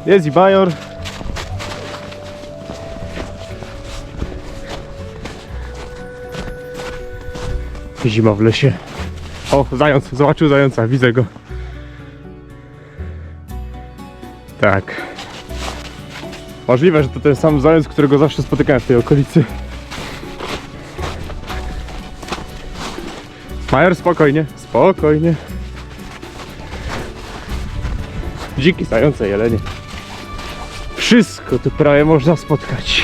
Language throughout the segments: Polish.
Jest i Major. Zima w lesie. O, zając, zobaczył zająca, widzę go. Tak. Możliwe, że to ten sam zając, którego zawsze spotykałem w tej okolicy. Major, spokojnie, spokojnie. Dziki, zające, jelenie. Wszystko tu prawie można spotkać.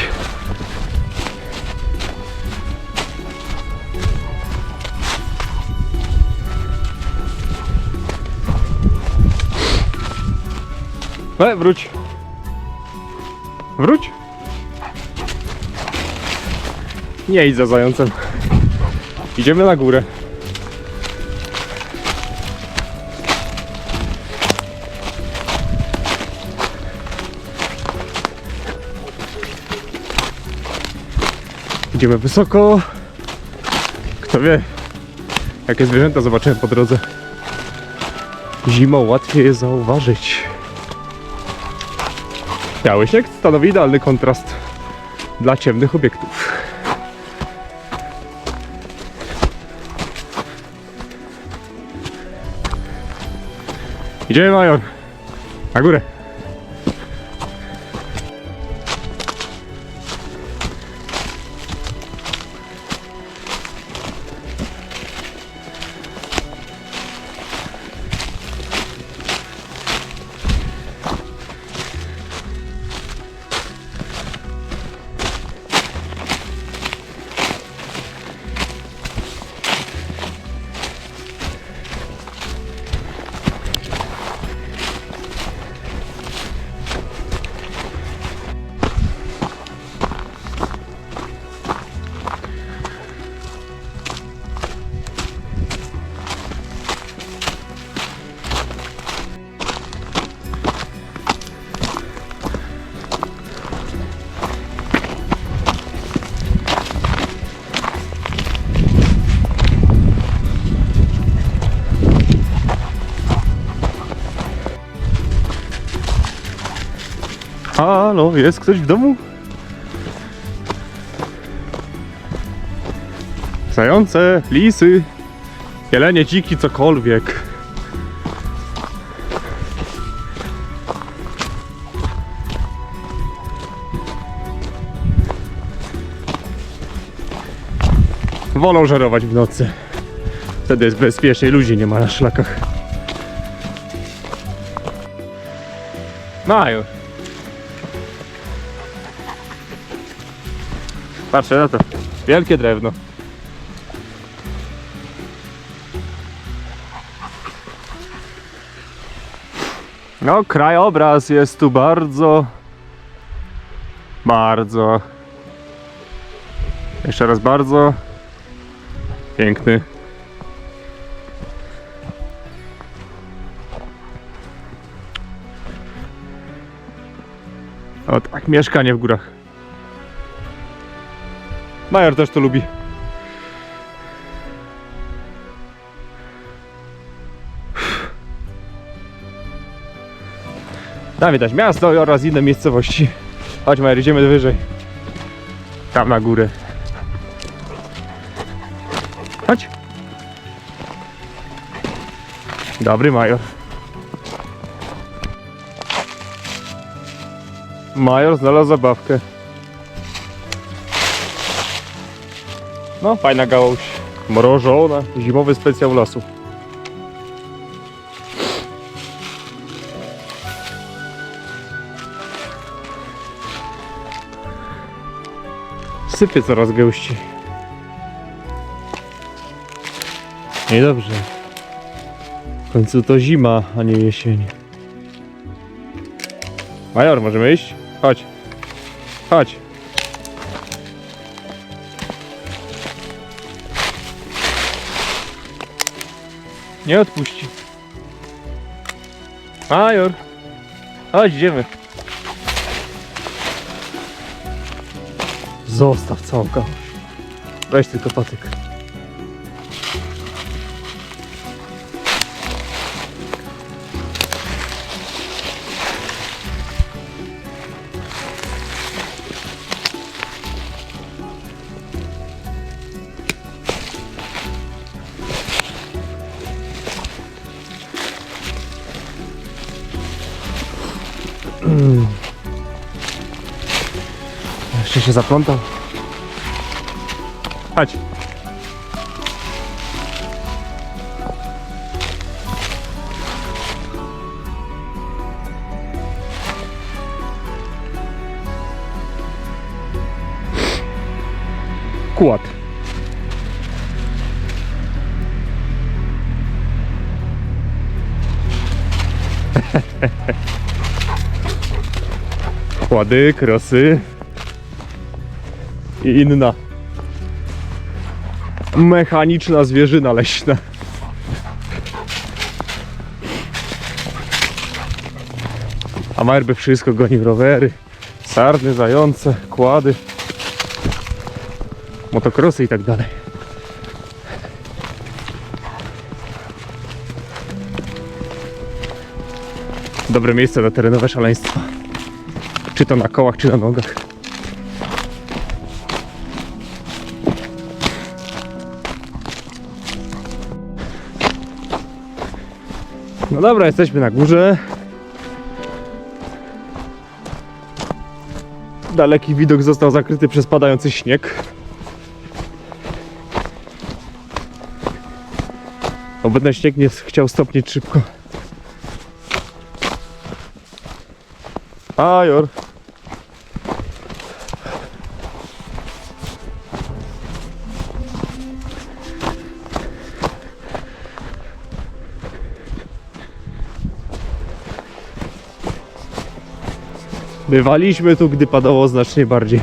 Wróć. Wróć. Nie idź za zającem. Idziemy na górę. Idziemy wysoko. Kto wie, jakie zwierzęta zobaczymy po drodze. Zimą łatwiej je zauważyć. Biały śnieg stanowi idealny kontrast dla ciemnych obiektów. Idziemy, Major. Na górę. Halo, jest ktoś w domu? Zające, lisy, jelenie, dziki, cokolwiek. Wolą żerować w nocy. Wtedy jest bezpiecznie, ludzi nie ma na szlakach. No już. Patrzę na to. Wielkie drewno. No, krajobraz jest tu bardzo jeszcze raz bardzo piękny. O tak, mieszkanie w górach. Major też to lubi. Tam widać miasto oraz inne miejscowości. Chodź, Major, idziemy wyżej. Tam na górę. Chodź. Dobry, Major. Major znalazł zabawkę. No, fajna gałąź. Mrożona. Zimowy specjał lasu. Sypie coraz gęściej. Niedobrze. W końcu to zima, a nie jesień. Major, możemy iść? Chodź. Chodź. Nie odpuści. Major. Chodź, idziemy. Zostaw całą gałąź. Weź tylko patyk. Jeszcze się zaplątał. Chodź. Kład. Kłady, krosy i inna mechaniczna zwierzyna leśna. A Marby wszystko goni, rowery, sarny, zające, kłady, motokrosy i tak dalej. Dobre miejsce na terenowe szaleństwa. Czy to na kołach, czy na nogach. No dobra, jesteśmy na górze. Daleki widok został zakryty przez padający śnieg. Obecny śnieg nie chciał stopnieć szybko. Ajor. Bywaliśmy tu, gdy padało znacznie bardziej.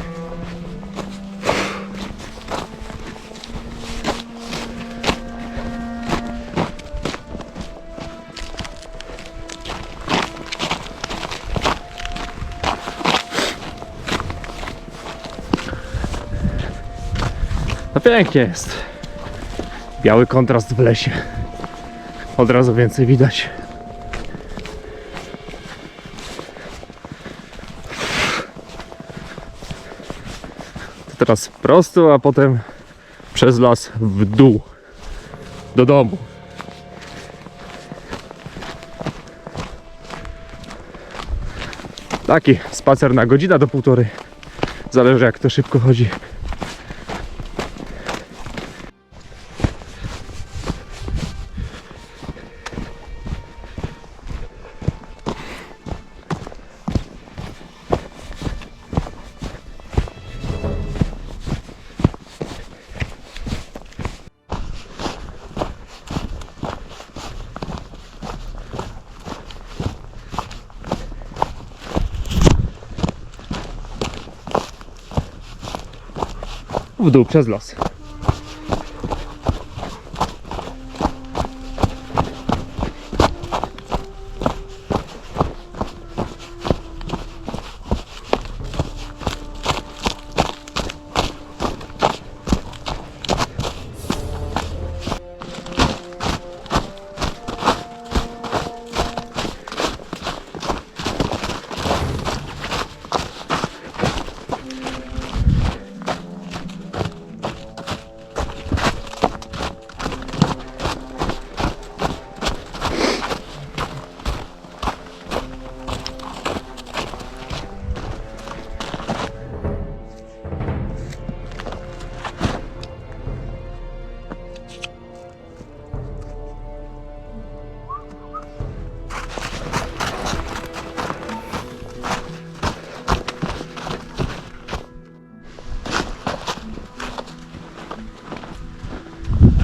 No pięknie jest. Biały kontrast w lesie. Od razu więcej widać. To teraz prosto, a potem przez las w dół. Do domu. Taki spacer na godzinę do półtorej. Zależy, jak to szybko chodzi. W dół przez las.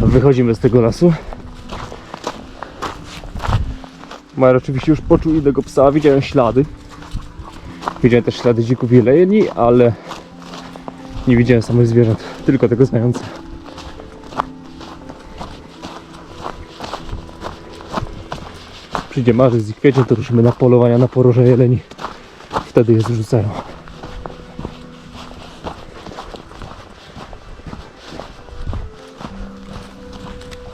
Wychodzimy z tego lasu. Majer oczywiście już poczuł innego psa, widziałem ślady. Widziałem też ślady dzików jeleni, ale nie widziałem samych zwierząt, tylko tego zająca. Przyjdzie marzec i kwiecień, to ruszymy na polowania na poroże jeleni. Wtedy je zrzucają.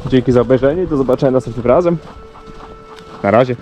Dzięki za obejrzenie i do zobaczenia następnym razem. Na razie.